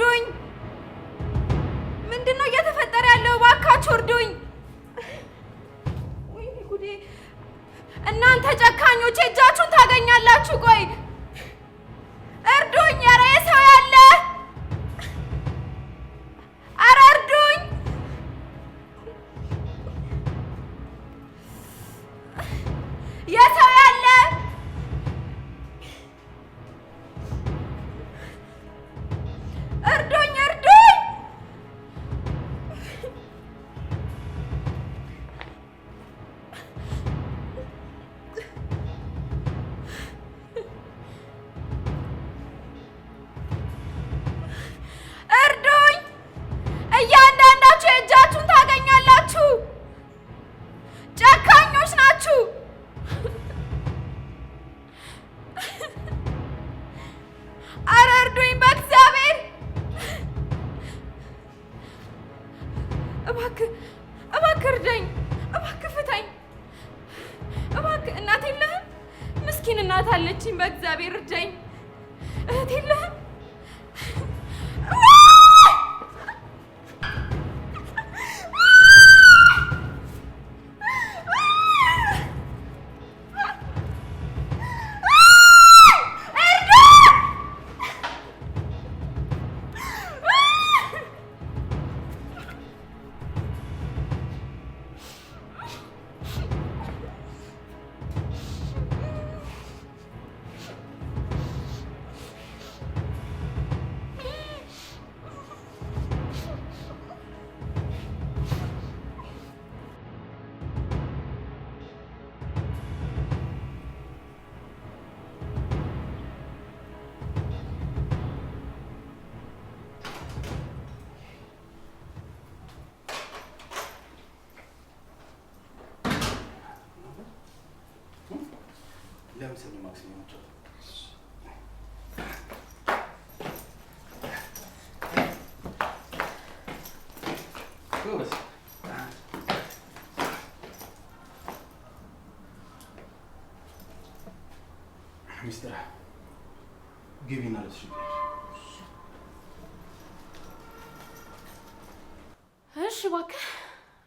እርዱኝ! ምንድነው እየተፈጠረ ያለው? እባካችሁ እርዱኝ! ወይኔ ጉዴ! እናንተ ጨካኞች እጃችሁን ታገኛላችሁ። ቆይ እርዱኝ! ኧረ የሰው ያለ! ኧረ እርዱኝ! የሰው ያለ! እርዱኝ! እርዱኝ! እርዱኝ! እያንዳንዳችሁ የእጃችሁን ታገኛላችሁ። ጨካኞች ናችሁ። ኧረ እርዱኝ በእግዚአብሔር! እባክህ እባክህ እርዳኝ! እባክህ ፍታኝ! እባክህ እናት የለህም? ምስኪን እናት አለችኝ። በእግዚአብሔር እርዳኝ! እህት የለህም? ለምሳሌ ማክሲም ነው። ሚስተር ግቢና ለሽ እሺ እባክህ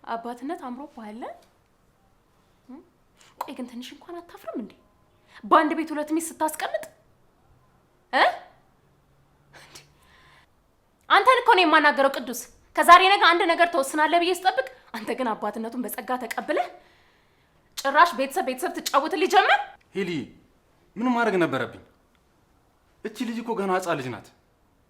አባትነት አምሮብሃል። ቆይ ግን ትንሽ እንኳን አታፍርም እንዴ? በአንድ ቤት ሁለት ሚስት ስታስቀምጥ አንተን እኮ ነው የማናገረው ቅዱስ። ከዛሬ ነገ አንድ ነገር ተወስናለህ ብዬ ስጠብቅ አንተ ግን አባትነቱን በጸጋ ተቀብለህ ጭራሽ ቤተሰብ ትጫወትልኝ ጀመር። ሄሊ ምን ማድረግ ነበረብኝ? እቺ ልጅ እኮ ገና ሕፃን ልጅ ናት።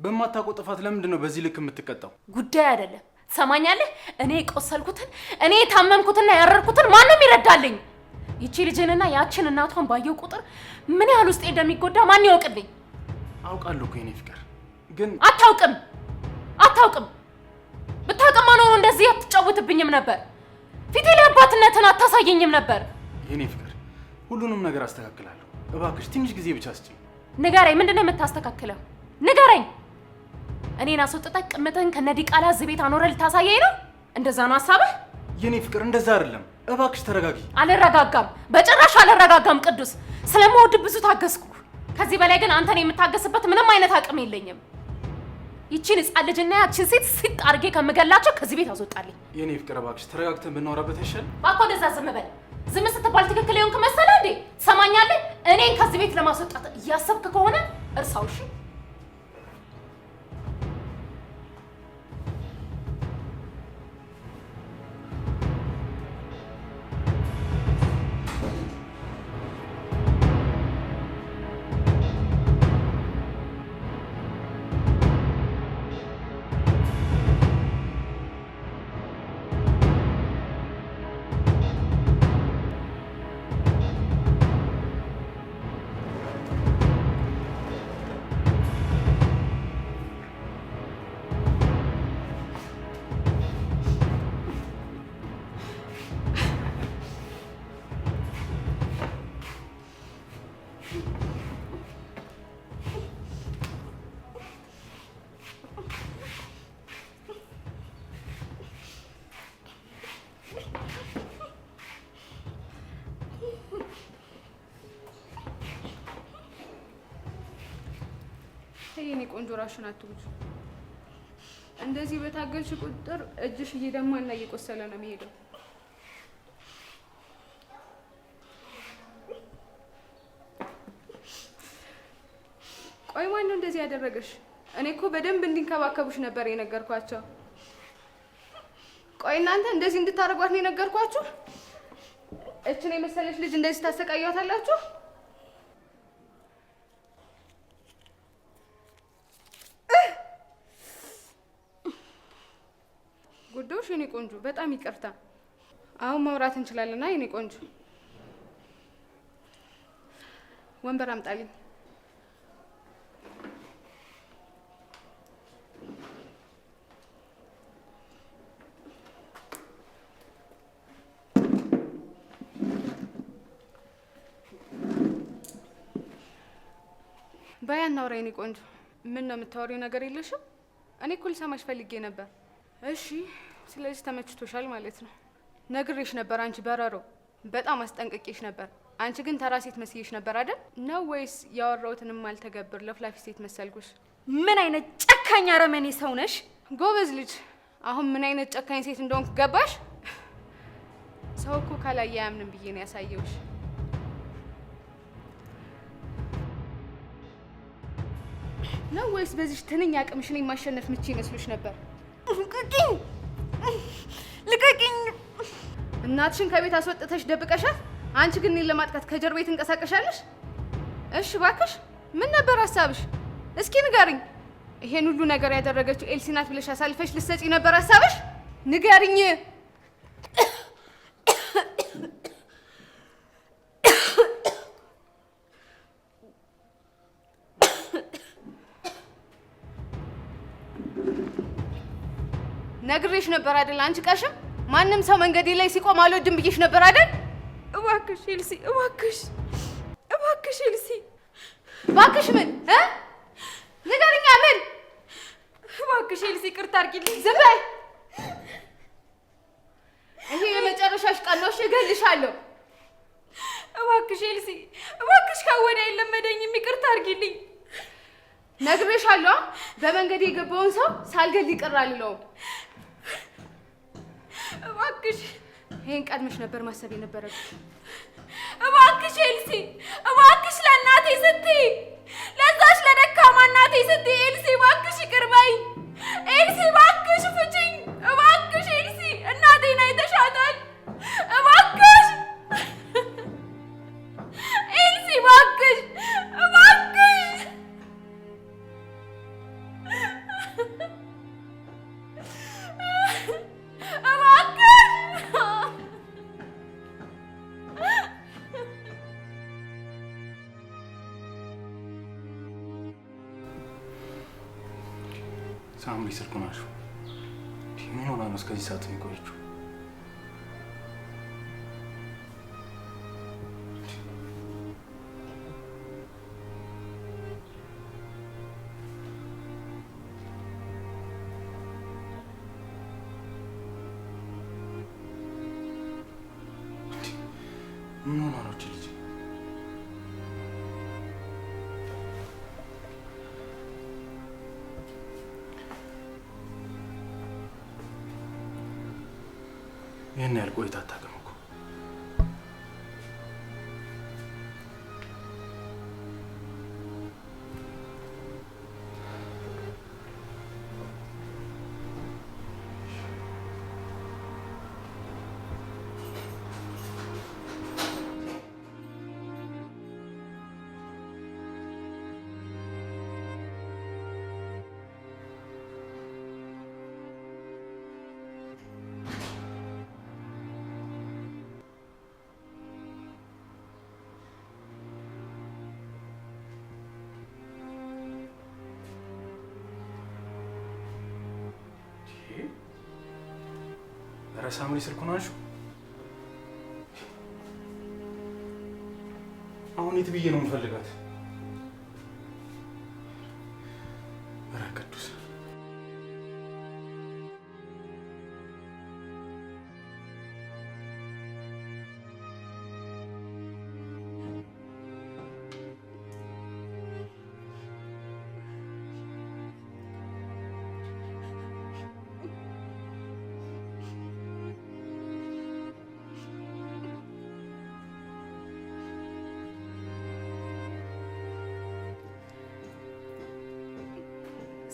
በማታውቀው ጥፋት ለምንድን ነው በዚህ ልክ የምትቀጣው? ጉዳይ አይደለም። ትሰማኛለህ? እኔ የቆሰልኩትን እኔ የታመምኩትና ያረርኩትን ማንም ይረዳልኝ። ይቺ ልጅንና ያችን እናቷን ባየው ቁጥር ምን ያህል ውስጤ እንደሚጎዳ ማን ያውቅልኝ? አውቃለሁ እኮ የኔ ፍቅር፣ ግን አታውቅም። ብታውቅማ ኖሮ እንደዚህ አትጫወትብኝም ነበር። ፊቴ ላይ አባትነትን አታሳየኝም ነበር። የኔ ፍቅር፣ ሁሉንም ነገር አስተካክላለሁ። እባክሽ ትንሽ ጊዜ ብቻ ስጪኝ። ንገረኝ፣ ምንድነው የምታስተካክለው? ንገረኝ። እኔን አስወጥተህ ቅምጥህን ከነዲቃላ እዚህ ቤት አኖረህ ልታሳየኝ ነው? እንደዛ ነው ሀሳብህ? የኔ ፍቅር፣ እንደዛ አይደለም። እባክሽ ተረጋጊ። አልረጋጋም፣ በጭራሽ አልረጋጋም ቅዱስ። ስለምወድ ብዙ ታገስኩ። ከዚህ በላይ ግን አንተን የምታገስበት ምንም አይነት አቅም የለኝም። ይቺን ሕፃን ልጅና ያቺን ሴት ሲጥ አድርጌ ከምገላቸው ከዚህ ቤት አስወጣልኝ። የኔ ፍቅር፣ እባክሽ ተረጋግተን ብናወራበት አይሻልም? እባክህ ወደዛ ዝም በል። ዝም ስትባል ትክክል የሆንክ መሰለህ እንዴ? ትሰማኛለህ? እኔን ከዚህ ቤት ለማስወጣት እያሰብክ ከሆነ እርሳው። እሺ የኔ ቆንጆ ራሽን አትጉጂ። እንደዚህ በታገልሽ ቁጥር እጅሽ እየደማና እየቆሰለ ነው የሚሄደው። ቆይ ማን ነው እንደዚህ ያደረገሽ? እኔ እኮ በደንብ እንዲንከባከቡሽ ነበር የነገርኳቸው። ቆይ እናንተ እንደዚህ እንድታረጓት ነው የነገርኳችሁ? እችን የመሰለች ልጅ እንደዚህ ታሰቃያታላችሁ? ጉዶሽ የኔ ቆንጆ በጣም ይቅርታ። አሁን ማውራት እንችላለና የኔ ቆንጆ ወንበር አምጣልኝ። ባያና አውራ የኔ ቆንጆ። ምን ነው የምታወሪው ነገር የለሽም? እኔ እኮ ልሰማሽ ፈልጌ ነበር። እሺ ስለዚህ ተመችቶሻል ማለት ነው። ነግሬሽ ነበር አንቺ በረሮ፣ በጣም አስጠንቅቄሽ ነበር። አንቺ ግን ተራ ሴት መስዬሽ ነበር አይደል? ነው ወይስ ያወራሁትንም አልተገብር ለፍላፊ ሴት መሰልኩሽ? ምን አይነት ጨካኝ አረመኔ ሰው ነሽ? ጎበዝ ልጅ። አሁን ምን አይነት ጨካኝ ሴት እንደሆንኩ ገባሽ? ሰው እኮ ካላየ አያምንም ብዬ ነው ያሳየውሽ። ነው ወይስ በዚህ ትንኝ አቅምሽን የማሸነፍ ምቺ ይመስልሽ ነበር? ልቀቂኝ! ልቀቂኝ! እናትሽን ከቤት አስወጥተሽ ደብቀሻት፣ አንቺ ግን እኔን ለማጥቃት ከጀርባ ትንቀሳቀሻለሽ? እሺ እባክሽ ምን ነበር ሀሳብሽ? እስኪ ንገሪኝ። ይሄን ሁሉ ነገር ያደረገችው ኤልሲ ናት ብለሽ አሳልፈሽ ልትሰጪ ነበር ሀሳብሽ? ንገሪኝ። ነግሬሽ ነበር አይደል? አንቺ ቀሽም ማንም ሰው መንገዴ ላይ ሲቆም አልወድም ብዬሽ ነበር አይደል? እባክሽ ኤልሲ፣ እባክሽ፣ እባክሽ ኤልሲ። እባክሽ ምን ንገሪኛ። ምን? እባክሽ ኤልሲ ይቅርታ አድርጊልኝ። ዝም በይ። ይሄ የመጨረሻሽ ቀን ነው። እሺ እገልሻለሁ። እባክሽ ኤልሲ፣ እባክሽ ካወደ የለመደኝም ይቅርታ አድርጊልኝ። ነግሬሻለሁ። በመንገዴ የገባውን ሰው ሳልገል ይቅር አልለውም። እባክሽ ይሄን ቀድመሽ ነበር ማሰብ የነበረብሽ። እባክሽ ኤልሲ፣ እባክሽ ለእናቴ ስትይ፣ ለዛች ለደካማ እናቴ ስትይ ኤልሲ እባክሽ ይቅር በይኝ። ኤልሲ እባክሽ ፍቺኝ። እባክሽ ኤልሲ እናቴን አይተሻታል። እባክሽ ኤልሲ እባክሽ፣ እባክሽ ሳምሪ ስልኩን አልሽው። ምን ሆና ነው እስከዚህ ሰዓት የሚቆየችው? ምን ሆና ነው ልጅ? ይህን ያህል ቆይታ አታውቅም እኮ። ኧረ ሳምሪ ስልኩን አንሺው። አሁን የት ብዬ ነው የምፈልጋት? ኧረ ቅዱስ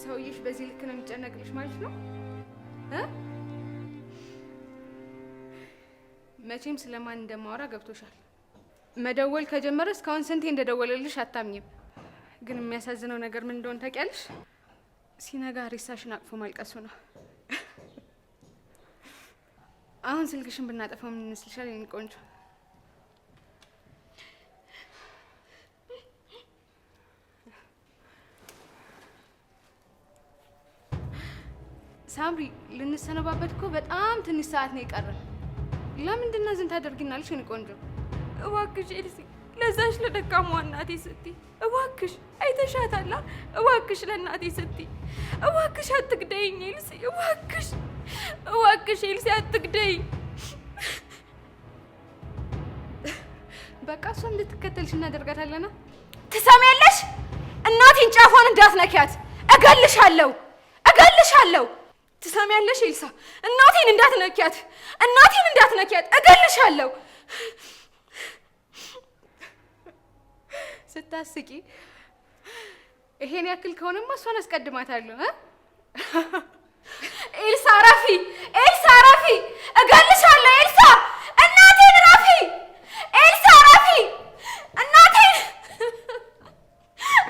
ሰውዬሽ በዚህ ልክ ነው የሚጨነቅልሽ ማለት ነው? መቼም ስለማን እንደማወራ ገብቶሻል። መደወል ከጀመረ እስካሁን ስንቴ እንደደወለልሽ አታምኝም። ግን የሚያሳዝነው ነገር ምን እንደሆነ ታውቂያለሽ? ሲነጋ ሬሳሽን አቅፎ ማልቀሱ ነው። አሁን ስልክሽን ብናጠፋው ምን ይመስልሻል የኔ ቆንጆ? ሳምሪ ልንሰነባበት እኮ በጣም ትንሽ ሰዓት ነው የቀረን። ለምንድን ነው ዝም ታደርጊናለሽ የኔ ቆንጆ? እባክሽ ኤልሲ ለዛሽ ለደካማ እናቴ ስትይ እባክሽ አይተሻታላ። እባክሽ ለእናቴ ስትይ እባክሽ አትግደይኝ ኤልሲ። እባክሽ ኤልሲ አትግደይኝ። በቃ እሷ እንድትከተልሽ እናደርጋታለና። ትሰሚያለሽ? እናቴን ጫፏን እንዳትነኪያት፣ እገልሻለሁ። ትሰሚያለሽ ኤልሳ? እናቴን እንዳትነኪያት፣ እገልሻለሁ። ስታስቂ ይሄን ያክል ከሆነማ እሷን አስቀድማታለሁ። ኤልሳ ረፊ፣ እገልሻለሁ። ኤልሳ እናቴን ረፊ፣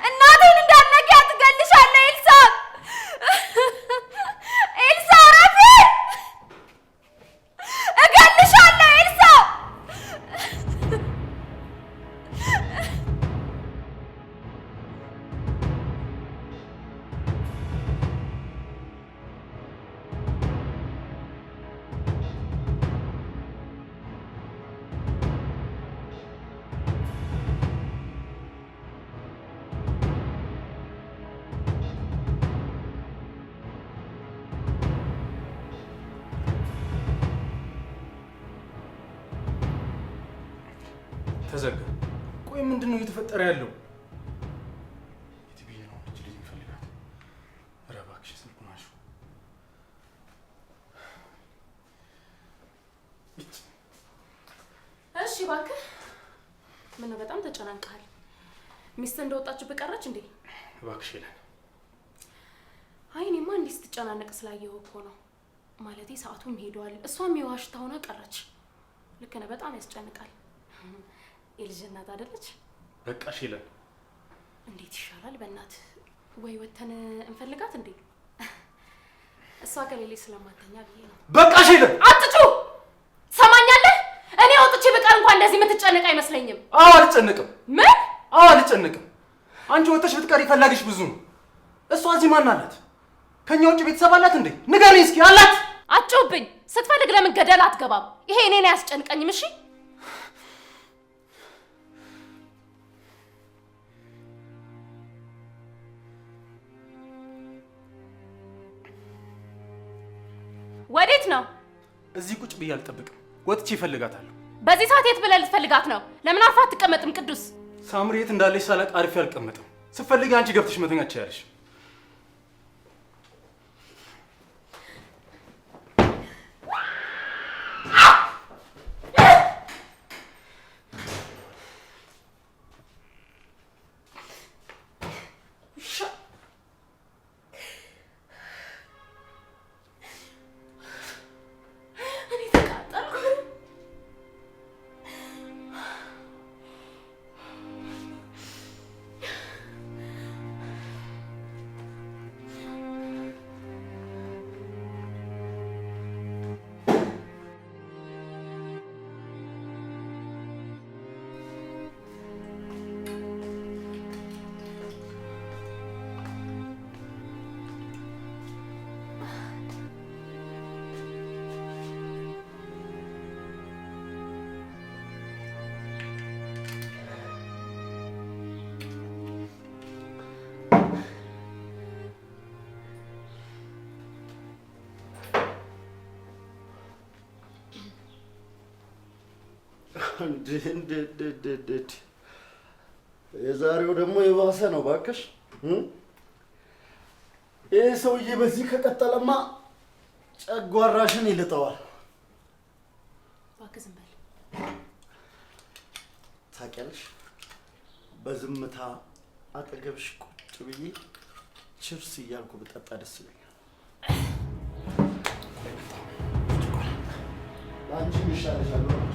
እናቴን እንዳትነኪያት፣ እገልሻለሁ። ኤልሳ ረፊ፣ እገልሻለሁ። ኤልሳ ተዘጋ። ቆይ ምንድን ነው እየተፈጠረ ያለው? የት ብዬሽ ነው ልጅ የሚፈልጋት? ኧረ እባክሽ ስልኩን አንሺው። እሺ እባክህ። ምነው በጣም ተጨናንቀሃል? ሚስት እንደወጣችሁ በቀረች እንዴ? እባክሽ ሄለን። አይ እኔማ እንዲህ ስትጨናነቅ ስላየሁ እኮ ነው። ማለቴ ሰዓቱም ሄዷል፣ እሷም የዋሽታ ሆና ቀረች። ልክ ነህ፣ በጣም ያስጨንቃል። የልጅ እናት አይደለች? በቃሽ ሄለን። እንዴት ይሻላል? በእናትህ ወይ ወተን እንፈልጋት እንዴ? እሷ ከሌለች ስለማተኛ ብዬ ነው። በቃሽ ሄለን። አትጩ! ሰማኛለህ? እኔ ወጥቼ በቀር እንኳን እንደዚህ የምትጨነቅ አይመስለኝም። አዎ አልጨነቅም። ምን? አዎ አልጨነቅም። አንቺ ወጥተሽ ብትቀሪ ፈላጊሽ ብዙ ነው። እሷ እዚህ ማን አላት? ከኛ ውጭ ቤተሰብ አላት እንዴ? ንገሪኝ እስኪ። አላት? አትጩብኝ። ስትፈልግ ለምን ገደል አትገባም? ይሄ እኔን አያስጨንቀኝም። እሺ ወዴት ነው? እዚህ ቁጭ ብዬ አልጠብቅም። ወጥቼ እፈልጋታለሁ። በዚህ ሰዓት የት ብለህ ልትፈልጋት ነው? ለምን አርፋ አትቀመጥም? ቅዱስ ሳምሪ የት እንዳለች ሳላቅ አርፌ አልቀመጥም። ስትፈልጊ አንቺ ገብተሽ መተኛት ትችያለሽ። የዛሬው ደግሞ የባሰ ነው ባክሽ። ይሄ ሰውዬ በዚህ ከቀጠለማ ጨጓራሽን ይልጠዋል። እባክህ ዝም በል። ታውቂያለሽ፣ በዝምታ አጠገብሽ ቁጭ ብዬ ቺርስ እያልኩ ብጠጣ ደስ ይለኛል። አንቺ ይሻልሻል ነው ብቻ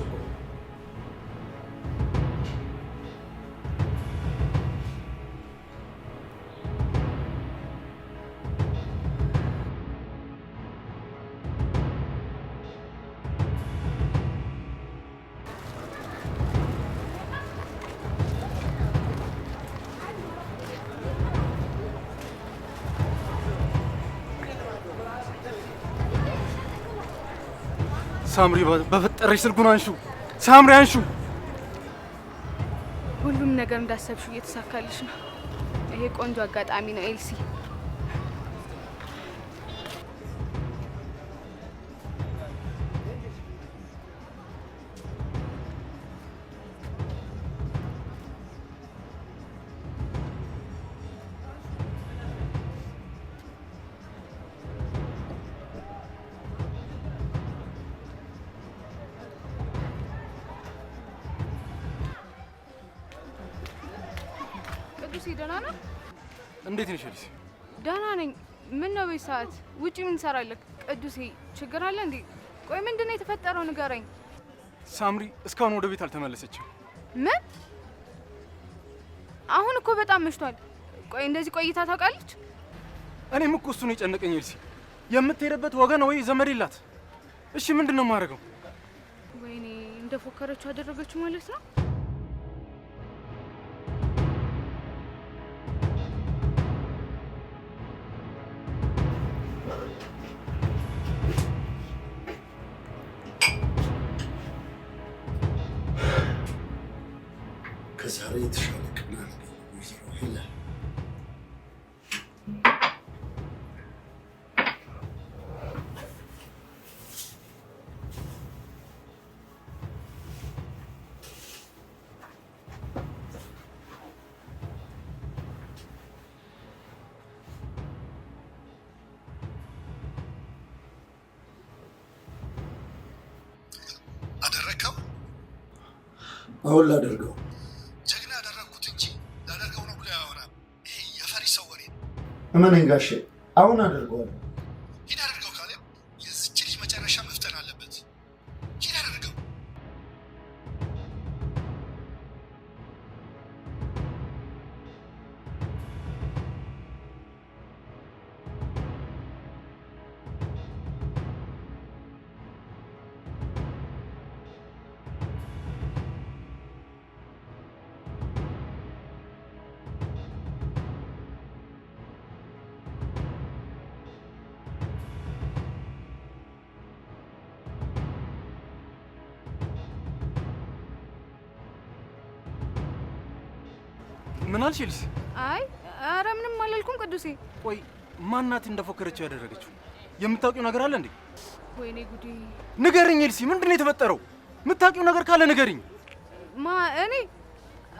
ሳምሪ በፈጠረሽ ስልኩን አንሹ። ሳምሪ አንሹ። ሁሉም ነገር እንዳሰብሽው እየተሳካልሽ ነው። ይሄ ቆንጆ አጋጣሚ ነው ኤልሲ። ቅዱሴ ደህና ነህ? እንዴት ነሽ ኤልሲ? ደህና ነኝ። ምን ነው በዚህ ሰዓት ውጪ ምን ትሰራለህ? ቅዱሴ ችግር አለ እንዴ? ቆይ ምንድን ነው የተፈጠረው ንገረኝ። ሳምሪ እስካሁን ወደ ቤት አልተመለሰችም። ምን? አሁን እኮ በጣም መሽቷል። ቆይ እንደዚህ ቆይታ ታውቃለች? እኔም እኮ እሱ ነው የጨነቀኝ ኤልሲ። የምትሄድበት ወገን ወይ ዘመድ የላት። እሺ ምንድን ነው የማደርገው? ወይኔ እንደፎከረችው አደረገችው ማለት ነው። ከዛሬ የተሻለ ቀን አለ ወይዘሮ ሄላ። አደረከው? አሁን ላደርገው ጀግና ያደረግኩት እንጂ ላደርገው ነው ብሎ ያወራል። ይሄ የፈሪ ሰው ወሬ። እመነኝ ጋሼ፣ አሁን አደርገዋለሁ። ሂድ አድርገው ካለ የዚች ልጅ መጨረሻ መፍጠን አለበት። ሂድ አድርገው። ምን አልሽ ኤልሲ? አይ ኧረ ምንም አላልኩም ቅዱሴ። ቆይ ማናት እንደፎከረችው ያደረገችው? የምታውቂው ነገር አለ እንዴ? ወይኔ ጉዴ። ንገርኝ ኤልሲ፣ ምንድን ነው የተፈጠረው? የምታውቂው ነገር ካለ ንገርኝ። እኔ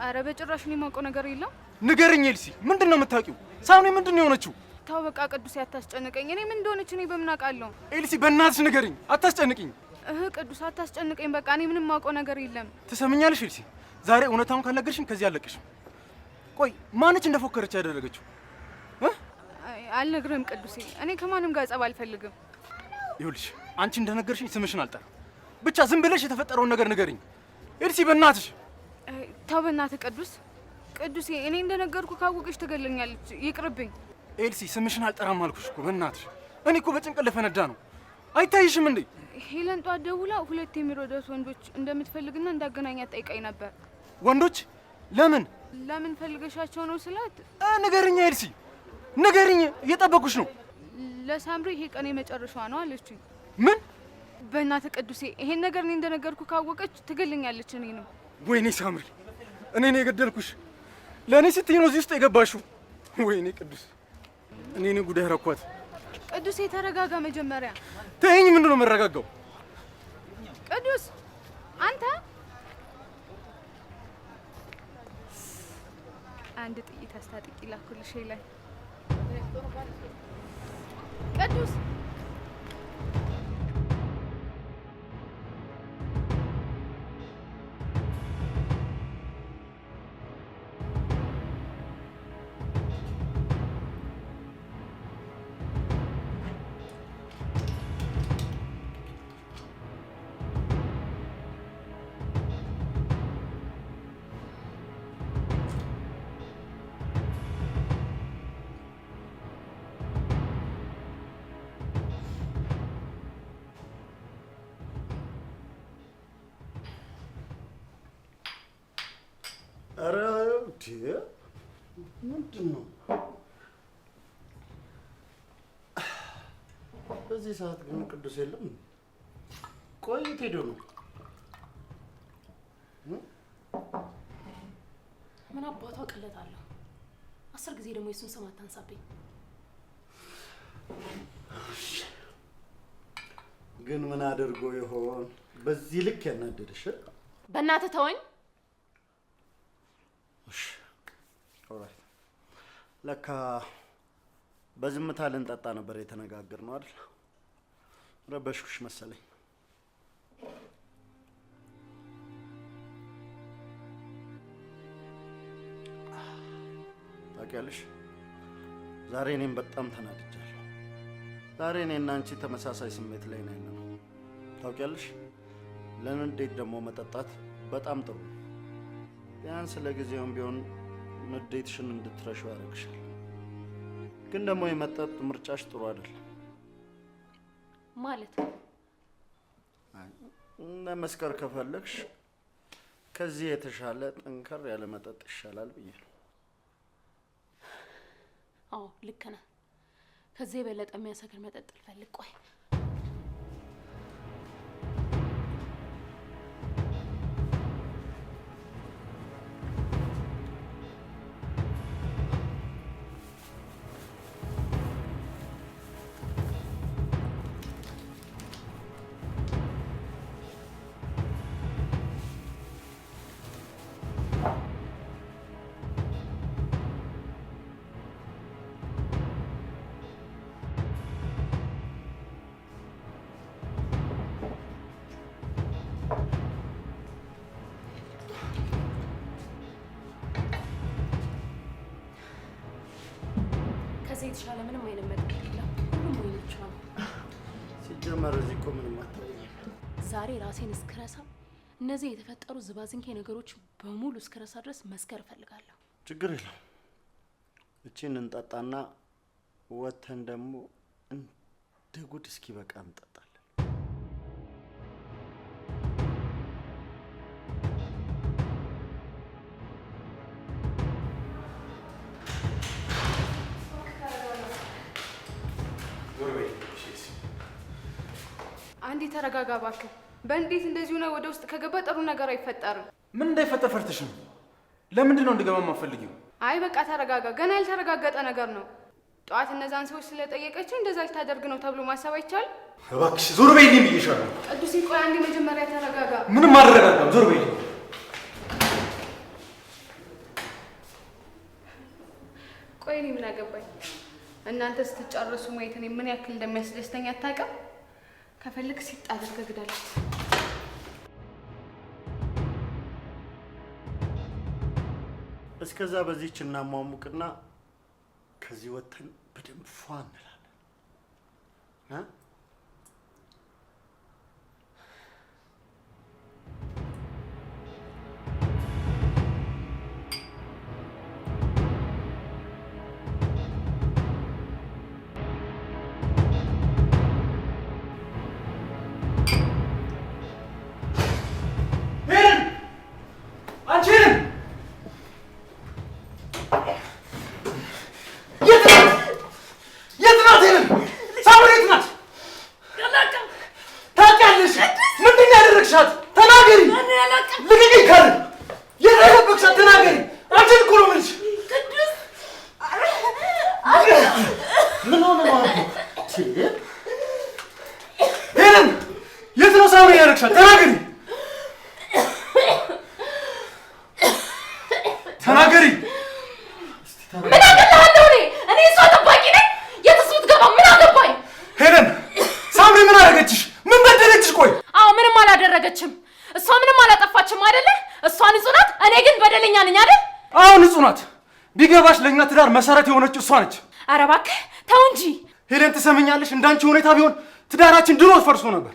ኧረ በጭራሽ እኔ የማውቀው ነገር የለም። ንገርኝ ኤልሲ፣ ምንድን ነው የምታውቂው? ሳምሪ ምንድን ነው የሆነችው? ተው በቃ ቅዱሴ አታስጨንቀኝ። እኔ ምን እንደሆነች እኔ በምን አውቃለሁ? ኤልሲ በእናትሽ ንገርኝ፣ አታስጨንቅኝ። ቅዱስ አታስጨንቀኝ። በቃ እኔ ምንም የማውቀው ነገር የለም። ትሰምኛለሽ ኤልሲ? ዛሬ እውነታውን ካልነገርሽኝ ከዚህ አለቅሽም። ቆይ ማነች እንደፎከረች ያደረገችው? አልነግርህም ቅዱሴ። እኔ ከማንም ጋር ጸብ አልፈልግም። ይኸውልሽ አንቺ እንደነገርሽኝ ስምሽን አልጠራም። ብቻ ዝም ብለሽ የተፈጠረውን ነገር ንገርኝ ኤልሲ፣ በእናትሽ። ተው በእናትህ ቅዱሴ፣ እኔ እንደነገርኩ ካወቀች ትገለኛለች። ይቅርብኝ። ኤልሲ ስምሽን አልጠራም አልኩሽ እኮ በእናትሽ። እኔ እኮ በጭንቀት ልፈነዳ ነው። አይታይሽም እንዴ? ሄለን ጧት ደውላ ሁለት የሚረዷት ወንዶች እንደምትፈልግና እንዳገናኛት ጠይቃኝ ነበር። ወንዶች? ለምን ፈልገሻቸው ነው ስላት፣ ንገርኝ ኤልሲ ንገርኝ፣ እየጠበኩሽ ነው። ለሳምሪ ይሄ ቀን የመጨረሻዋ ነው አለችኝ። ምን? በእናትህ ቅዱሴ፣ ይሄን ነገር እኔ እንደነገርኩ ካወቀች ትገለኛለች። እኔንም። ወይኔ ሳምሪ፣ እኔ ነኝ የገደልኩሽ። ለእኔ ስትይ ነው እዚህ ውስጥ የገባሽው። ወይኔ ቅዱስ፣ እኔ ነኝ ጉዳይ ረኳት። ቅዱሴ ተረጋጋ መጀመሪያ። ተይኝ። ምንድን ነው የምረጋጋው? ቅዱስ አንተ አንድ ጥይት አስታጥቂ ላኩልሽ ላይ ቅዱስ ምንድን ነው በዚህ ሰዓት ግን ቅዱስ የለም? ቆይ የት ሄዶ ነው? ምን አባቷ ቅለታለሁ? 10 ጊዜ ደግሞ የሱን ስም አታንሳብኝ። ግን ምን አድርጎ ይሆን በዚህ ልክ ያናደደሽ? በእናትህ ተወኝ። እሺ ኦራይት። ለካ በዝምታ ልንጠጣ ነበር የተነጋገርነው አይደል? ረበሽኩሽ መሰለኝ። ታውቂያለሽ ዛሬ እኔም በጣም ተናድጃለሁ። ዛሬ እኔና አንቺ ተመሳሳይ ስሜት ላይ ነን ነው። ታውቂያለሽ ለንዴት ደግሞ መጠጣት በጣም ጥሩ ነው። ቢያንስ ለጊዜውም ቢሆን ንዴትሽን እንድትረሺው ያደርግሻል። ግን ደግሞ የመጠጥ ምርጫሽ ጥሩ አይደለም። ማለት ለመስከር ከፈለግሽ ከዚህ የተሻለ ጠንከር ያለ መጠጥ ይሻላል ብዬ ነው። አዎ ልክ ነህ። ከዚህ የበለጠ የሚያሰክር መጠጥ ልፈልግ። ቆይ የተሻለ ምንም አይነት መጠጥ የለም። ሁሉም ወይኖች ነው። ሲጀመር እዚህ እኮ ምንም አታየኝም። ዛሬ ራሴን እስክረሳ እነዚህ የተፈጠሩ ዝባዝንኬ ነገሮች በሙሉ እስክረሳ ድረስ መስከር እፈልጋለሁ። ችግር የለም። እቺን እንጠጣና ወተን ደግሞ እንደ ጉድ እስኪ በቃ እንጠጣለን። አንዴ ተረጋጋ እባክህ። በእንዴት እንደዚህ ነው ወደ ውስጥ ከገባ ጥሩ ነገር አይፈጠርም። ምን እንዳይፈጠር ፈርተሽ ነው? ለምንድን ነው እንድገባ የማትፈልጊው? አይ በቃ ተረጋጋ። ገና ያልተረጋገጠ ነገር ነው። ጠዋት እነዛን ሰዎች ስለጠየቀችኝ እንደዛ ልታደርግ ነው ተብሎ ማሰብ አይቻልም። እባክሽ ዞር በይልኝ ብዬሻለሁ። ቅዱሴ ቆይ አንዴ መጀመሪያ ተረጋጋ። ምንም አልረጋጋም። ዞር በይልኝ። ቆይ እኔ ምን አገባኝ? እናንተ ስትጨርሱ ማየት እኔ ምን ያክል እንደሚያስደስተኝ አታውቅም? ከፈልክ ሲጥ አድርገህ ግደላት። እስከዛ በዚህች እናሟሙቅና ከዚህ ወተን በደንብ ፏ እንላለን። ተናገሪ። ምን አገባለሁ እኔ እሷ ጠባቂ ነኝ። የትስ ብትገባ ምን አገባኝ? ሄለን ሳምሪ ምን አደረገችሽ? ምን በደለችሽ? ቆይ አዎ ምንም አላደረገችም። እሷ ምንም አላጠፋችም አይደለ? እሷ ንጹህ ናት፣ እኔ ግን በደለኛ ነኝ አይደል? አዎ ንጹህ ናት። ቢገባሽ ለእኛ ትዳር መሰረት የሆነችው እሷ ነች። ኧረ እባክህ ተው እንጂ ሄለን ትሰምኛለሽ? እንዳንቺ ሁኔታ ቢሆን ትዳራችን ድሮ ፈርሶ ነበር።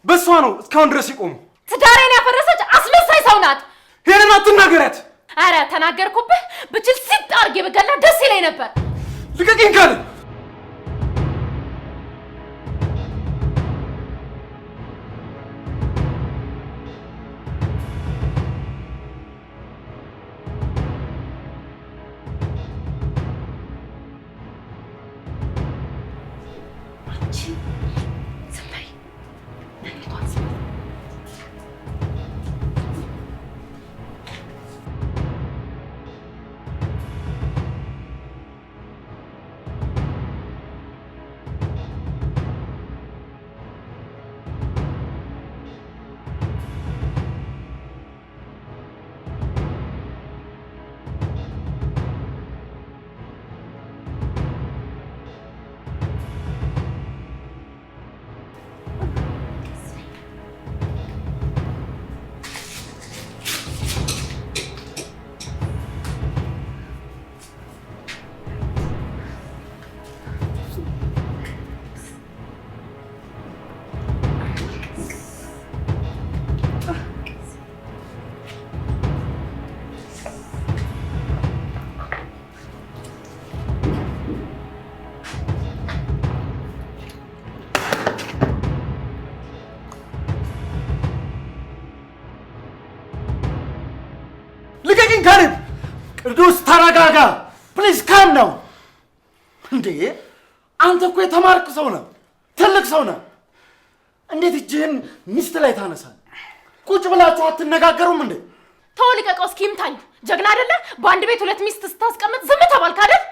በእሷ ነው እስካሁን ድረስ የቆመው። ትዳሬን ያፈረሰች አስመሳይ ሰው ናት። ሄለን አትናገሪያት። አረ ተናገርኩብህ። ብችል ሲጥ አድርጌ ብገላት ደስ ይለኝ ነበር። ልቀቂኝ ካለ ልቀቂኝ ካሌብ! ቅዱስ ተረጋጋ ፕሊዝ ካም ነው። እንዴ አንተ እኮ የተማርክ ሰው ነህ፣ ትልቅ ሰው ነህ። እንዴት እጅህን ሚስት ላይ ታነሳል? ቁጭ ብላችሁ አትነጋገሩም እንዴ? ተው ልቀቀው እስኪ ይምታኝ። ጀግና አይደለ? በአንድ ቤት ሁለት ሚስት ስታስቀምጥ ዝም ተባልክ አይደል?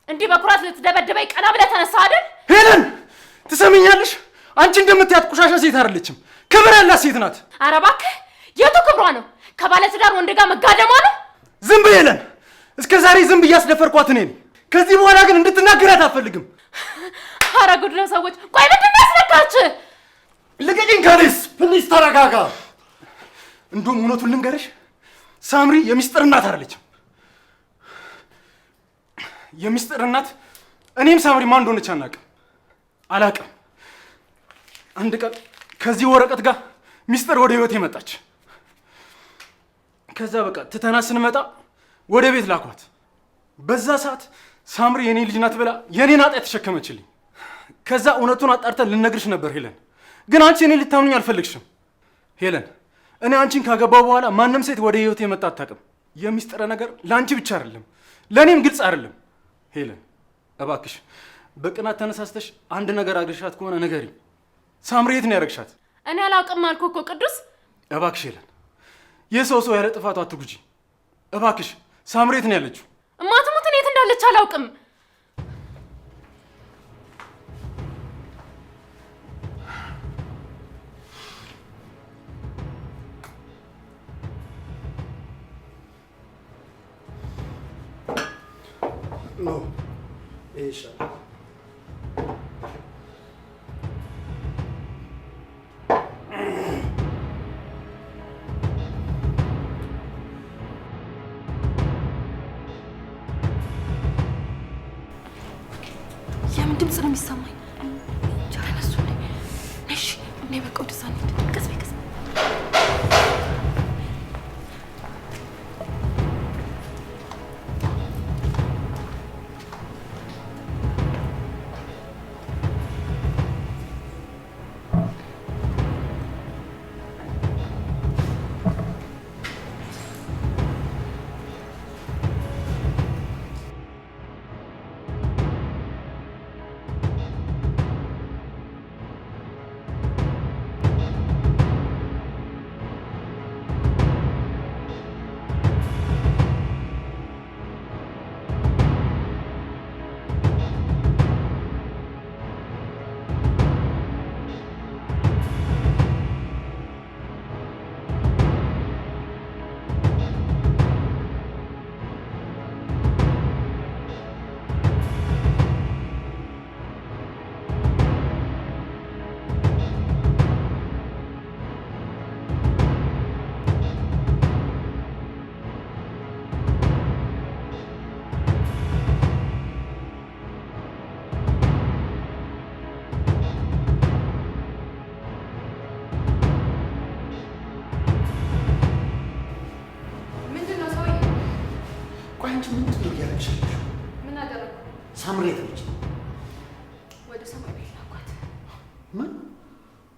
እንዲህ በኩራት ልትደበደበኝ ቀና ብለህ ተነሳ አይደል? ሄለን ትሰሚኛለሽ? አንቺ እንደምትያት ቆሻሻ ሴት አይደለችም፣ ክብር ያላት ሴት ናት። ኧረ እባክህ የቱ ክብሯ ነው? ከባለትዳር ወንድ ጋር መጋደሟ ነው? ዝም በይ ሄለን። እስከ ዛሬ ዝም ብዬ ያስደፈርኳት እኔ ነኝ። ከዚህ በኋላ ግን እንድትናገራት አልፈልግም። ኧረ ጉድ ነው ሰዎች። ቆይ ምንድን ነው ያስነካችህ? ልቀቂኝ ካሌብ ፕሊዝ ተረጋጋ። እንደውም እውነቱን ልንገርሽ ሳምሪ የሚስጥር እናት አይደለችም። የሚስጥር እናት እኔም ሳምሪ ማን እንደሆነች አላውቅም። አንድ ቀን ከዚህ ወረቀት ጋር ሚስጥር ወደ ህይወቴ መጣች። ከዛ በቃ ትተና ስንመጣ ወደ ቤት ላኳት። በዛ ሰዓት ሳምሪ የኔ ልጅ ናት ብላ የኔን ኃጢአት ተሸከመችልኝ። ከዛ እውነቱን አጣርተን ልነግርሽ ነበር ሄለን፣ ግን አንቺ እኔ ልታምኑኝ አልፈልግሽም። ሄለን እኔ አንቺን ካገባው በኋላ ማንም ሴት ወደ ህይወቴ መጣ አታውቅም። የሚስጥረ ነገር ለአንቺ ብቻ አይደለም ለእኔም ግልጽ አይደለም። ሄለን እባክሽ በቅናት ተነሳስተሽ አንድ ነገር አግርሻት ከሆነ ንገሪኝ። ሳምሪ የት ነው ያደረግሻት? እኔ አላውቅም አልኩህ እኮ ቅዱስ። እባክሽ ሄለን የሰው ያለ ጥፋቱ አትጉጂ እባክሽ። ሳምሪ የት ነው ያለችው? እማትሙት እኔ የት እንዳለች አላውቅም። ኖ ይሻላል። የምን ድምፅ ነው የሚሰማኝ? ጀረነሱ ነሽ እኔ በቃ ወደዛ እንሂድ። ቀስ በይ ቀስ በይ። ሳምሬት ነች። ወደ ሰማይ ቤት ላኳት። ምን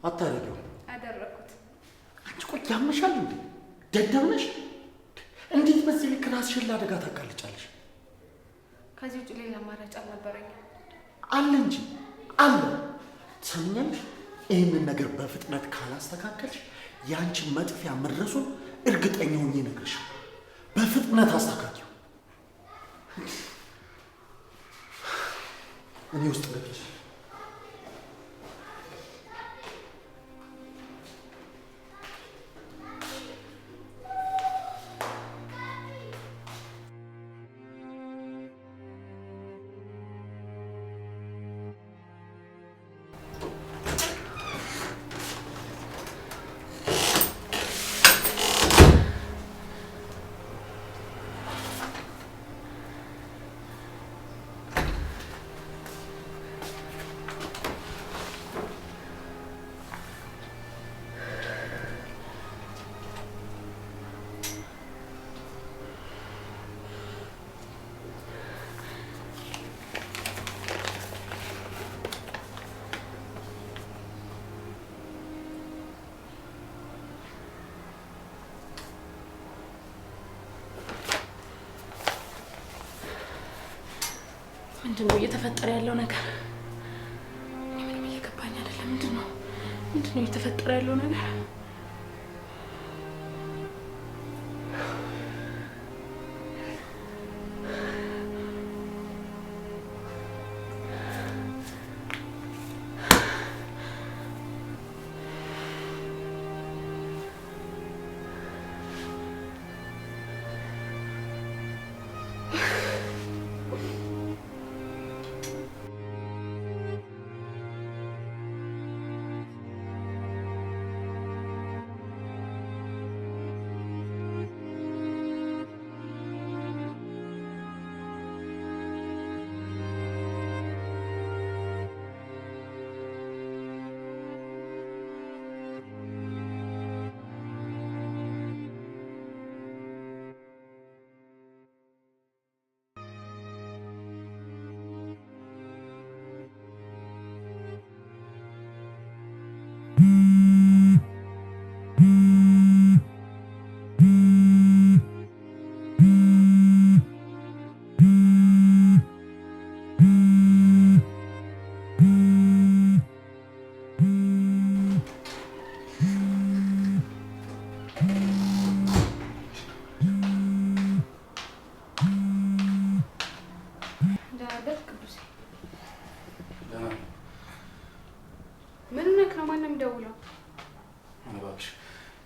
አታደርጊው? አደረኩት። አንቺ ቆይ ያመሻል እንዴ? ደደብ ነሽ? እንዴት በዚህ ልክ ራስሽን ለአደጋ ታጋልጫለሽ? ከዚህ ውጭ ሌላ አማራጭ አልነበረኝም። አለ እንጂ አለ። ትሰምኛለሽ? ይህንን ነገር በፍጥነት ካላስተካከልሽ የአንቺ መጥፊያ መድረሱን እርግጠኛ ሆኜ እነግርሻለሁ። በፍጥነት አስተካክዩ። እኔ ውስጥ ገብቼ ምንድነው እየተፈጠረ ያለው ነገር? ምንም እየገባኝ አይደለም። ምንድነው እየተፈጠረ ያለው ነገር?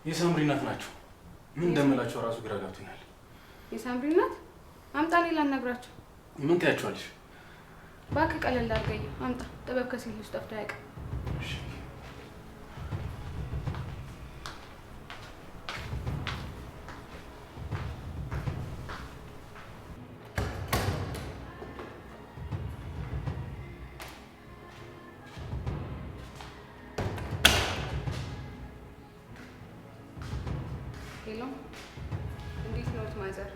የሳምሪ እናት ናቸው። ምን እንደምላቸው ራሱ ግራ ገብቶኛል። የሳምሪ እናት? አምጣ፣ ሌላ አናግራቸው። ምን ታያቸዋለሽ? እባክህ ቀለል አድርገኝ አምጣ። ጥበብ ከሲል ውስጥ ጠፍቶ አያውቅም። ሄሎ፣ እንዴት ነዎት ማዘር?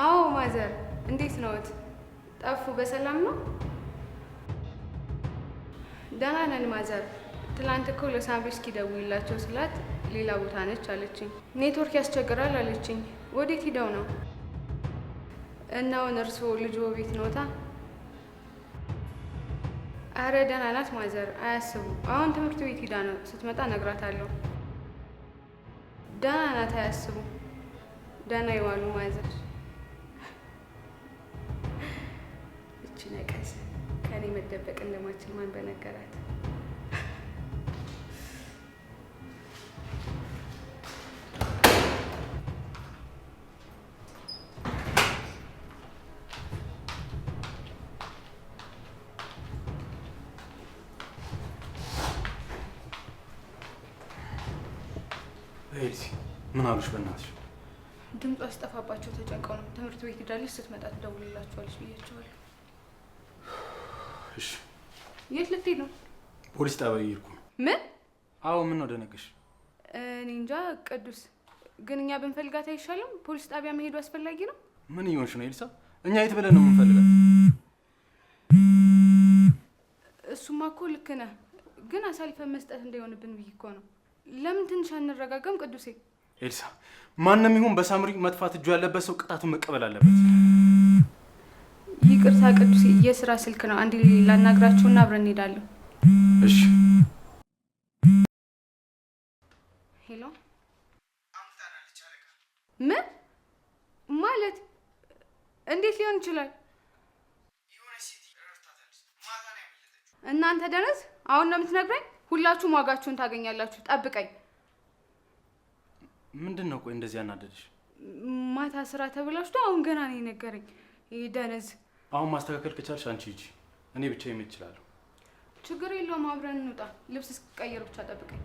አዎ ማዘር፣ እንዴት ነዎት? ጠፉ። በሰላም ነው? ደህና ነን ማዘር። ትላንት እኮ ለሳምሪ እስኪደውይላቸው ስላት ሌላ ቦታ ነች አለችኝ። ኔትወርክ ያስቸግራል አለችኝ። ወዴት ሂደው ነው? እናውን እርስዎ ልጅዎ ቤት ነዎታ? አረ ደህና ናት ማዘር፣ አያስቡ። አሁን ትምህርት ቤት ሂዳ ነው። ስትመጣ እነግራታለሁ። ደህና ናት፣ አያስቡ። ደህና ይዋሉ ማዘር። እቺ ነቀዝ ከኔ መደበቅ እንደማችል ማን በነገራት? ኤልሲ ምን አሉሽ? በእናትሽ ድምጿ ሲጠፋባቸው ተጨንቀው ነው። ትምህርት ቤት ሄዳለች፣ ስትመጣ ትደውልላችኋለች ብያቸዋለሁ። እሺ። የት ልትሄድ ነው? ፖሊስ ጣቢያ እየሄድኩ ነው። ምን? አዎ። ምን ነው ደነገሽ? እኔ እንጃ ቅዱስ፣ ግን እኛ ብንፈልጋት አይሻልም? ፖሊስ ጣቢያ መሄዱ አስፈላጊ ነው? ምን እየሆንሽ ነው ኤልሳ? እኛ የት ብለን ነው የምንፈልጋት? እሱማ እኮ ልክ ነህ፣ ግን አሳልፈን መስጠት እንዳይሆንብን ብዬ እኮ ነው። ለምን ትንሽ አንረጋጋም ቅዱሴ? ኤልሳ፣ ማንም ይሁን በሳምሪ መጥፋት እጁ ያለበት ሰው ቅጣቱን መቀበል አለበት። ይቅር ይቅርታ ቅዱስ፣ የስራ ስልክ ነው። አንዴ ላናግራቸውና አብረን እንሄዳለን። እሺ። ሄሎ። ምን ማለት? እንዴት ሊሆን ይችላል? እናንተ ደነዝ፣ አሁን ነው የምትነግረኝ? ሁላችሁም ዋጋችሁን ታገኛላችሁ። ጠብቀኝ። ምንድን ነው ቆይ እንደዚህ ያናደድሽ? ማታ ስራ ተብላሽቶ አሁን ገና ነው የነገረኝ። ይሄ ደነዝ። አሁን ማስተካከል ከቻልሽ አንቺ ሂጂ፣ እኔ ብቻ የምሄድ እችላለሁ። ችግር የለውም፣ አብረን እንውጣ። ልብስ እስክቀየር ብቻ ጠብቀኝ።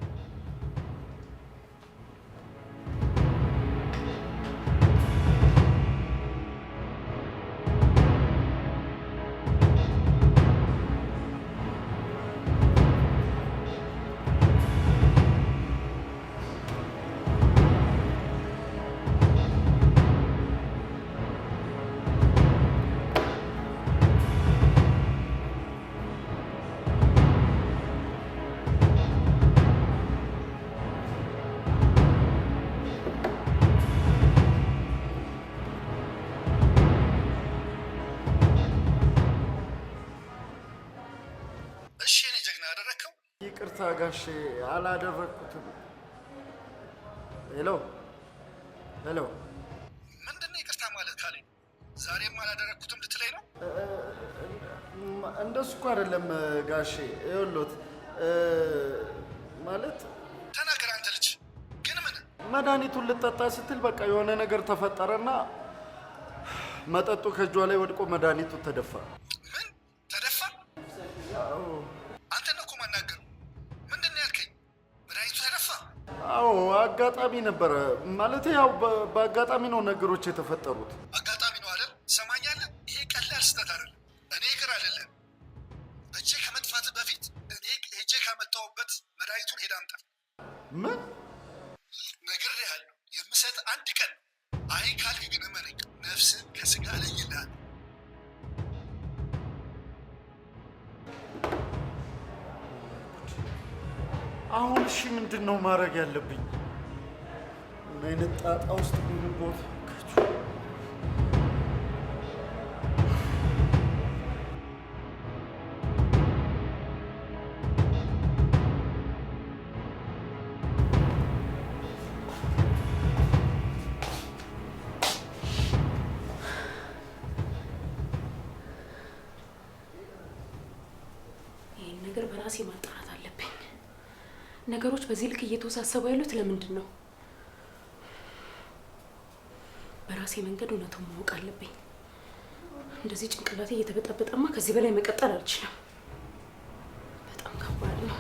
ይቅርታ ጋሼ አላደረኩትም። ሄሎ ሄሎ። ምንድነው ይቅርታ ማለት ካለኝ ዛሬም አላደረኩትም ልትለኝ ነው? እንደሱ እኮ አይደለም ጋሼ። ይኸውልዎት ማለት ተናገር አንተ ልጅ። ግን ምን መድኃኒቱን ልጠጣ ስትል በቃ የሆነ ነገር ተፈጠረና መጠጡ ከእጇ ላይ ወድቆ መድኃኒቱ ተደፋ። ምን ተደፋ? አንተ ነው እኮ ማናገሩ። ምንድን ነው ያልከኝ? መድኃኒቱ ተደፋ? አዎ አጋጣሚ ነበረ። ማለት ያው በአጋጣሚ ነው ነገሮች የተፈጠሩት። አጋጣሚ ነው አይደል? ትሰማኛለህ? ይሄ ቀላል ስህተት አይደለም። እኔ ይቅር አይደለም። በእጄ ከመጥፋት በፊት እኔ ሄጄ ካመጣሁበት መድኃኒቱን ሄዳ አምጣ። ምን ነግሬሃለሁ። የምሰጥ አንድ ቀን ነው። አይ ካልክ ግን እመነኝ፣ ነፍስን ከስጋ እለይልሃለሁ። አሁን እሺ ምንድን ነው ማድረግ ያለብኝ? ምን አይነት ጣጣ ውስጥ ብንቦት? ይህን ነገር በራሴ ማጣራት አለብኝ። ነገሮች በዚህ ልክ እየተወሳሰቡ ያሉት ለምንድን ነው? በራሴ መንገድ እውነቱን ማወቅ አለብኝ። እንደዚህ ጭንቅላቴ እየተበጠበጠማ ከዚህ በላይ መቀጠል አልችልም። በጣም ከባድ ነው።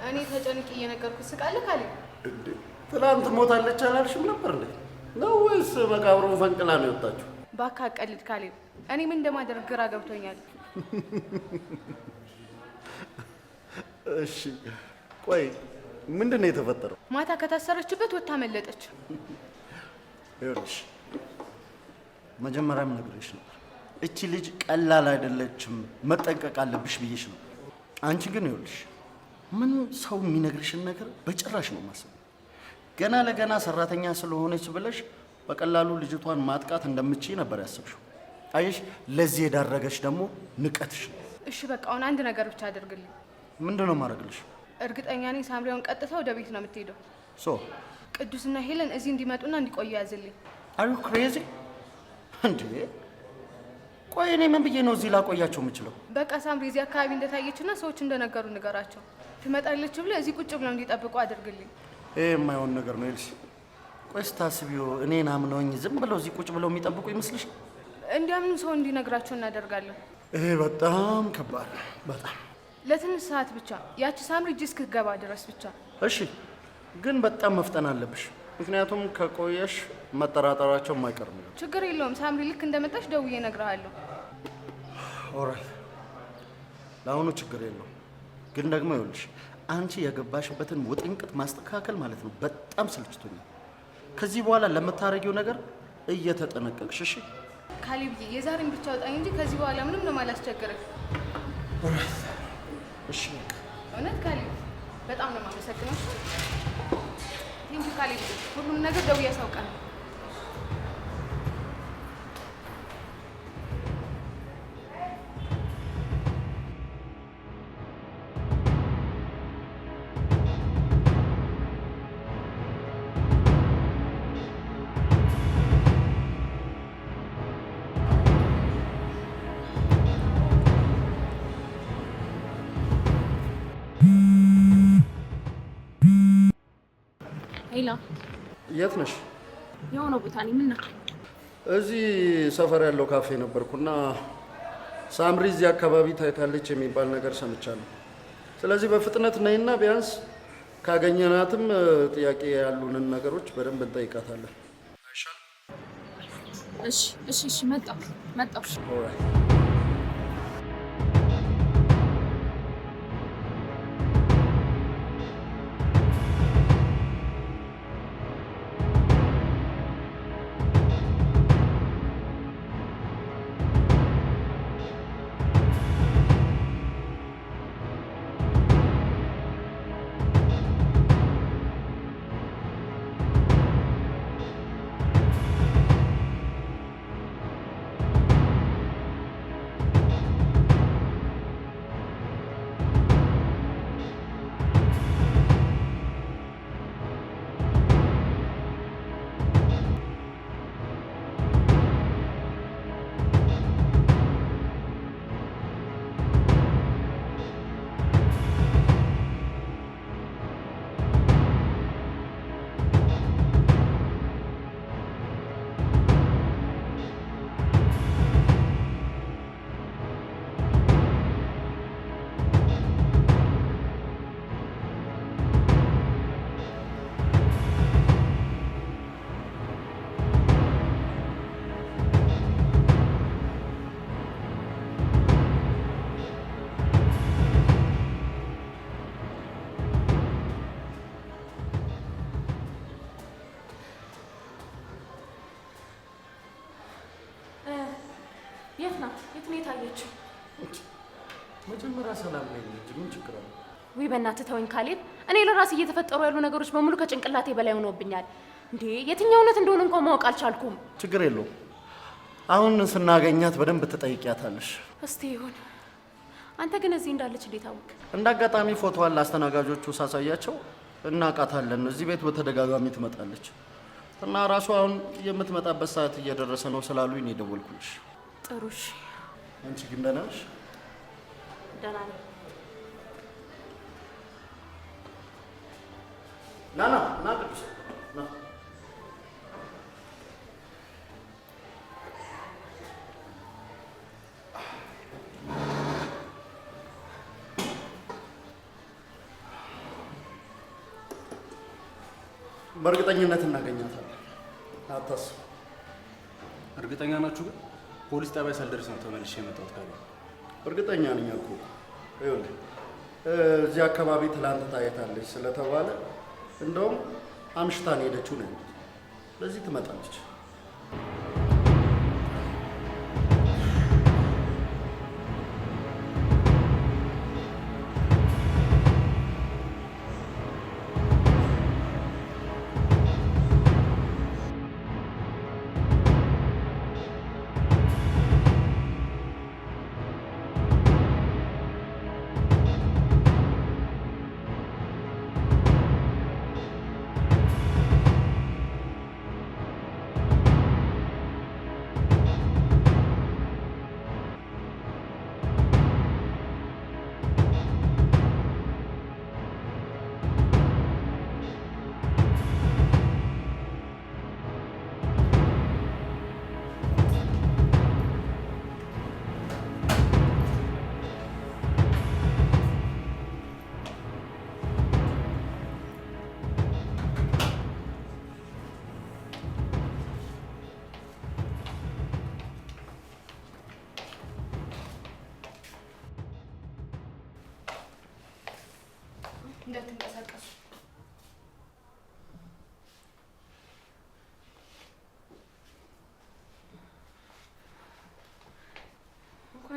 እኔ ተጨንቄ እየነገርኩት ስቃለህ ካለ እንዴ ትናንት ሞታለች አላልሽም ነበር እንዴ? ነው ወይስ መቃብሩን ፈንቅላ ነው የወጣችው? እባክህ አትቀልድ ካሌብ። እኔ ምን እንደማደርግ ግራ ገብቶኛል። እሺ ቆይ ምንድን ነው የተፈጠረው? ማታ ከታሰረችበት ወጥታ መለጠች። ይኸውልሽ መጀመሪያም ነግሬሽ ነበር፣ እቺ ልጅ ቀላል አይደለችም፣ መጠንቀቅ አለብሽ ብዬሽ ነበር። አንቺ ግን ይኸውልሽ ምን ሰው የሚነግርሽን ነገር በጭራሽ ነው ማሰብ። ገና ለገና ሰራተኛ ስለሆነች ብለሽ በቀላሉ ልጅቷን ማጥቃት እንደምትችይ ነበር ያሰብሽው። አየሽ፣ ለዚህ የዳረገች ደግሞ ንቀትሽ ነው። እሺ በቃ አሁን አንድ ነገር ብቻ አድርግልኝ። ምንድን ነው ማድረግልሽ? እርግጠኛ ነኝ ሳምሪውን ቀጥታ ወደ ቤት ነው የምትሄደው። ቅዱስና ሄለን እዚህ እንዲመጡና እንዲቆዩ ያዝልኝ። አዩ ክሬዚ እንዴ! ቆይ እኔ ምን ብዬ ነው እዚህ ላቆያቸው የምችለው? በቃ ሳምሪ እዚህ አካባቢ እንደታየችና ሰዎች እንደነገሩ ንገራቸው። ትመጣለች ብለህ እዚህ ቁጭ ብለው እንዲጠብቁ አድርግልኝ። ይሄ የማይሆን ነገር ነው ኤልሲ። ቆይ ስታስቢው እኔን አምነውኝ ዝም ብለው እዚህ ቁጭ ብለው የሚጠብቁ ይመስልሽ? እንዲያምኑ ሰው እንዲነግራቸው እናደርጋለን። ይሄ በጣም ከባድ ነው። በጣም ለትንሽ ሰዓት ብቻ ያቺ ሳምሪ እጅ እስክትገባ ድረስ ብቻ። እሺ፣ ግን በጣም መፍጠን አለብሽ፣ ምክንያቱም ከቆየሽ መጠራጠራቸው የማይቀር ነው። ችግር የለውም ሳምሪ፣ ልክ እንደመጣሽ ደውዬ እነግርሃለሁ። ኦራይት፣ ለአሁኑ ችግር የለውም። ግን ደግሞ ይኸውልሽ አንቺ የገባሽበትን ውጥንቅጥ ማስተካከል ማለት ነው በጣም ስልችቶኛል። ከዚህ በኋላ ለምታረጊው ነገር እየተጠነቀቅሽ እሺ? ካሌብዬ የዛሬን ብቻ ወጣኝ እንጂ ከዚህ በኋላ ምንም ነው የማላስቸግርህ። እሺ እውነት ካሌብ በጣም ነው የማመሰግነው። ቴንኪ ካሌብ፣ ሁሉም ነገር ደውዬ ያሳውቃለሁ። ሄላ፣ የት ነሽ? የሆነ ቦታ ነኝ። ምን ነው? እዚህ ሰፈር ያለው ካፌ ነበርኩና ሳምሪ እዚህ አካባቢ ታይታለች የሚባል ነገር ሰምቻለሁ። ስለዚህ በፍጥነት ነይና ቢያንስ ካገኘናትም ጥያቄ ያሉንን ነገሮች በደንብ እንጠይቃታለን። አይሻልም? እሺ እሺ እሺ፣ መጣሁ። ኦራይት። የት ናት? የት ነው የታየችው? መጀመሪያ ሰላም ላይ እንጂ ምን ችግር አለ? ውይ በእናትህ ተወኝ ካሌብ። እኔ ለራሴ እየተፈጠሩ ያሉ ነገሮች በሙሉ ከጭንቅላቴ በላይ ሆነውብኛል። እንዴ የትኛው እውነት እንደሆነ እንኳን ማወቅ አልቻልኩም። ችግር የለውም። አሁን ስናገኛት በደንብ ትጠይቂያታለሽ። እስቲ ይሁን። አንተ ግን እዚህ እንዳለች እንዴት አወቅ? እንደ አጋጣሚ ፎቶዋን ለአስተናጋጆቹ ሳሳያቸው እናውቃታለን፣ እዚህ ቤት በተደጋጋሚ ትመጣለች እና ራሱ አሁን የምትመጣበት ሰዓት እየደረሰ ነው ስላሉኝ ነው የደወልኩልሽ። ጥሩ እሺ። አንቺ ግን ደህና ነሽ? ደህና ነኝ። ና ቅዱስ ና። በእርግጠኝነት እናገኛታለን፣ አታስብ። እርግጠኛ ናችሁ? ግን ፖሊስ ጣቢያ ሳልደርስ ነው ተመልሼ የመጣሁት። ካለ እርግጠኛ ነኝ እኮ። ይኸውልህ እዚህ አካባቢ ትላንት ታየታለች ስለተባለ እንደውም አምሽታ ነው የሄደችው ነው። ስለዚህ ትመጣለች።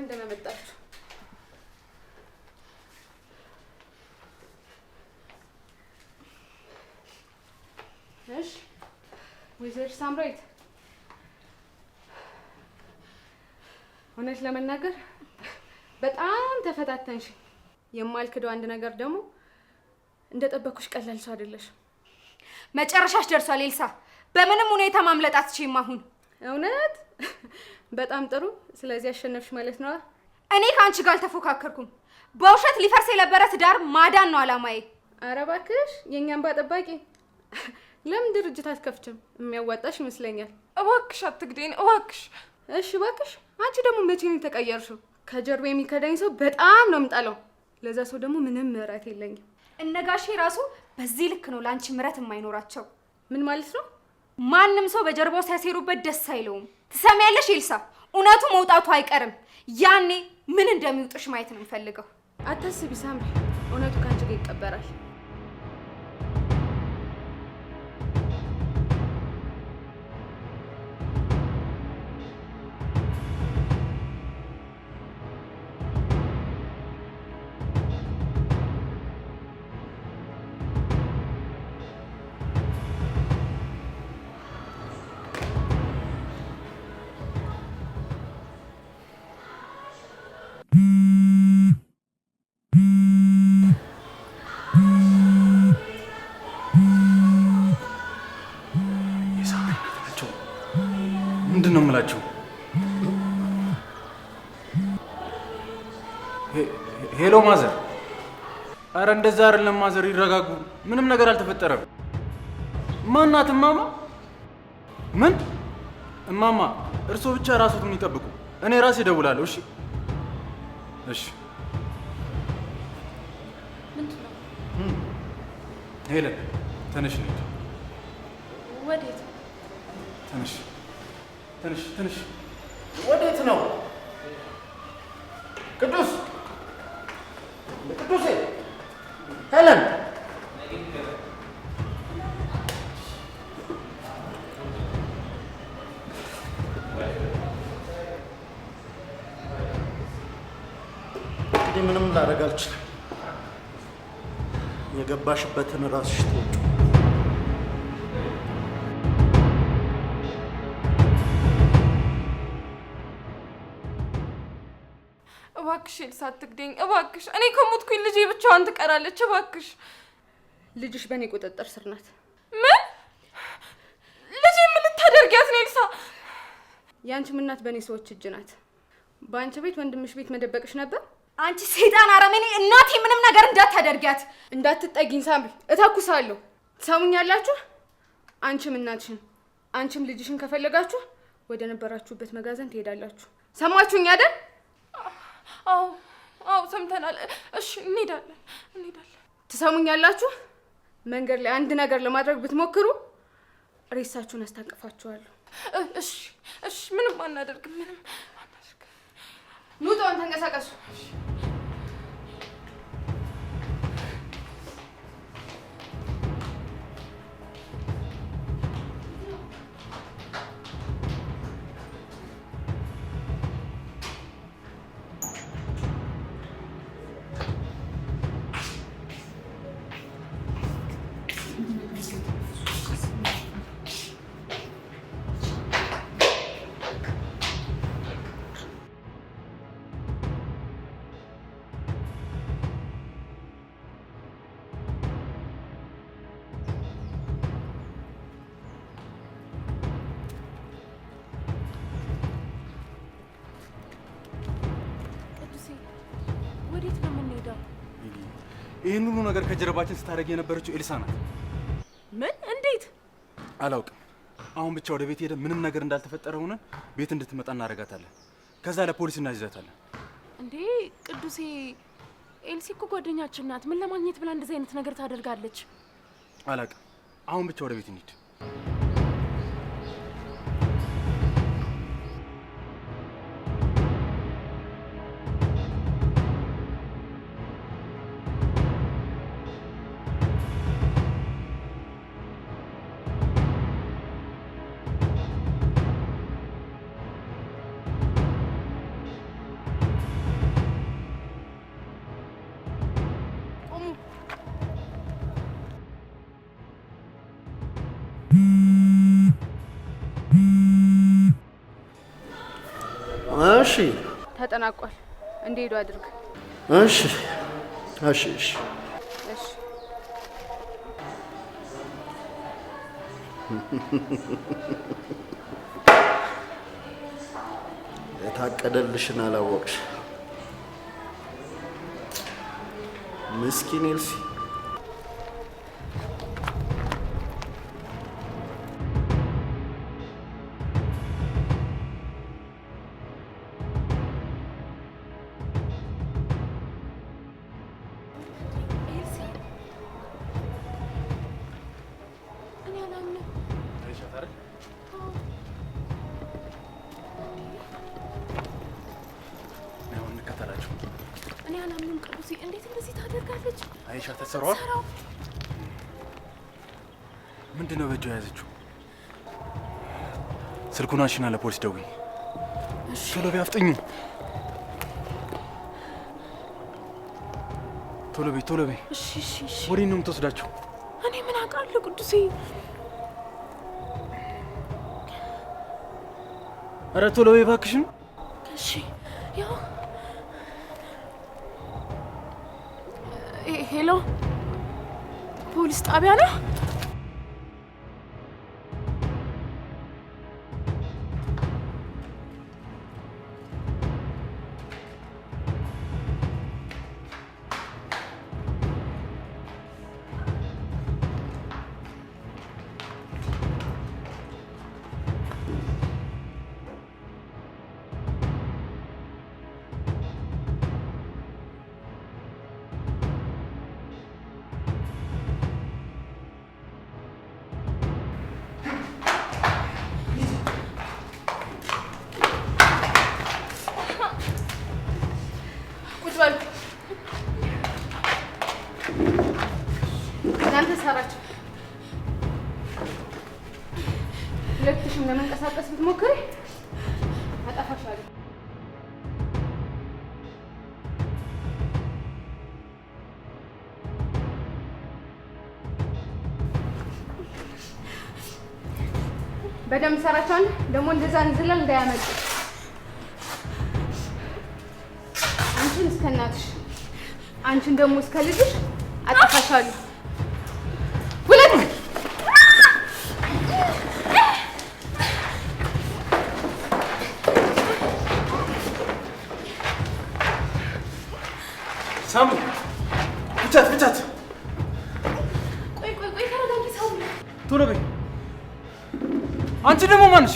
እንኳን ደህና መጣችሁ። እሺ ወይዘሮ ሳምራዊት፣ እውነት ለመናገር በጣም ተፈታተንሽ። የማልክደው አንድ ነገር ደግሞ እንደጠበኩሽ ቀላል ሰው አይደለሽ። መጨረሻሽ ደርሷል ኤልሳ። በምንም ሁኔታ ማምለጥ አትችይም አሁን። እውነት በጣም ጥሩ። ስለዚህ አሸነፍሽ ማለት ነው። እኔ ከአንቺ ጋር አልተፎካከርኩም። በውሸት ሊፈርስ የነበረ ትዳር ማዳን ነው አላማዬ። ኧረ እባክሽ የእኛን ጠባቂ። ለምን ድርጅት አትከፍችም? የሚያዋጣሽ ይመስለኛል። እባክሽ አትግደኝ እባክሽ። እሺ እባክሽ። አንቺ ደግሞ መቼ ነው የተቀየርሽው? ከጀርባ የሚከዳኝ ሰው በጣም ነው የምጠላው። ለዛ ሰው ደግሞ ምንም ምህረት የለኝም። እነጋሼ ራሱ በዚህ ልክ ነው ለአንቺ ምህረት የማይኖራቸው። ምን ማለት ነው? ማንም ሰው በጀርባው ሲያሴሩበት ደስ አይለውም። ትሰሚያለሽ ኤልሳ? እውነቱ መውጣቱ አይቀርም። ያኔ ምን እንደሚውጥሽ ማየት ነው የምፈልገው። አታስቢ ሳምሪ፣ እውነቱ ከአንቺ ጋር ይቀበራል። ምንድን ነው የምላቸው? ሄሎ ማዘር። አረ እንደዛ አይደለም ማዘር፣ ይረጋጉ። ምንም ነገር አልተፈጠረም። ማናት እማማ? ምን እማማ? እርሶ ብቻ ራስዎትን ይጠብቁ፣ እኔ ራሴ እደውላለሁ። እሺ እሺ። ሄለን ተነሽ፣ ልጅ ወዴት? ተነሽ ትንሽ ትንሽ። ወዴት ነው? ቅዱስ ቅዱሴ፣ ሄለን እንግዲህ ምንም ላደርግ አልችልም። የገባሽበትን ራስሽ ትወጪ። እባክሽ ኤልሳ አትግደኝ እባክሽ። እኔ ከሞትኩኝ ልጄ ብቻዋን ትቀራለች። እባክሽ። ልጅሽ በእኔ ቁጥጥር ስር ናት። ምን? ልጄ ምን ልታደርጊያት ነው ኤልሳ? የአንቺም እናት በእኔ ሰዎች እጅ ናት። በአንቺ ቤት ወንድምሽ ቤት መደበቅሽ ነበር። አንቺ ሰይጣን አረመኔ! እናቴ ምንም ነገር እንዳታደርጊያት። እንዳትጠጊኝ ሳምሪ፣ እተኩሳለሁ። ትሰሙኛላችሁ? አንቺም እናትሽን አንቺም ልጅሽን ከፈለጋችሁ ወደ ነበራችሁበት መጋዘን ትሄዳላችሁ። ሰማችሁኝ አይደል? አዎ ሰምተናል። እሺ እንሄዳለን። ትሰሙኛላችሁ? መንገድ ላይ አንድ ነገር ለማድረግ ብትሞክሩ ሬሳችሁን አስታቅፋችኋለሁ። እሺ ምንም አናደርግም። ኑጧን ተንቀሳቀሱ። ይህን ሁሉ ነገር ከጀርባችን ስታደርግ የነበረችው ኤልሳ ናት። ምን? እንዴት? አላውቅም። አሁን ብቻ ወደ ቤት ሄደን ምንም ነገር እንዳልተፈጠረ ሆነን ቤት እንድትመጣ እናደርጋታለን። ከዛ ለፖሊስ እናይዛታለን። እንዴ ቅዱሴ፣ ኤልሲ እኮ ጓደኛችን ናት። ምን ለማግኘት ብላ እንደዚህ አይነት ነገር ታደርጋለች? አላውቅም። አሁን ብቻ ወደ ቤት እንሂድ። እሺ ተጠናቋል። እንዲሄዱ አድርግ። እሺ እሺ እሺ። እሺ የታቀደልሽን አላወቅሽ ምስኪን ኤልሲ። እኔ አላምንም ቅዱሴ፣ እንዴት እንደዚህ ታደርጋለች? አይሻ ተሰሯ ምንድነው በእጇ የያዘችው? ስልኩን አንሺና ለፖሊስ ደውይ። ቶሎ በይ፣ አፍጥኙ። ቶሎ በይ ቶሎ በይ። እሺ እሺ እሺ። ወዴት ነው የምትወስዳቸው? እኔ ምን አውቃለሁ ቅዱሴ። ኧረ ቶሎ በይ እባክሽን። እሺ ያው ሄሎ፣ ፖሊስ ጣቢያ ነው? እናንተ ሰራችሁ። ሁለትሽም ለመንቀሳቀስ ብትሞክሪ አጠፋሻለሁ። በደንብ ሰራችኋል። ደግሞ እንደዛ እንዝላል እንዳያመጡ። አንቺን እስከ እናትሽ፣ አንቺን ደግሞ እስከ ልጅሽ አጠፋሻለሁ። ሁለት ሳምሪ፣ ብቻት ብቻት። ቆይ ቆይ ቆይ፣ ተረጋጊ ሳምሪ። ቶሎ በይ። አንቺ ደግሞ ማንሽ?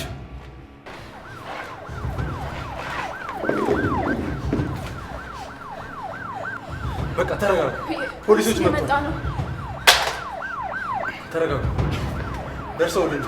በቃ ተረጋጋ። ፖሊሶች መጣ ነው። ተረጋጋ። ደርሰውልን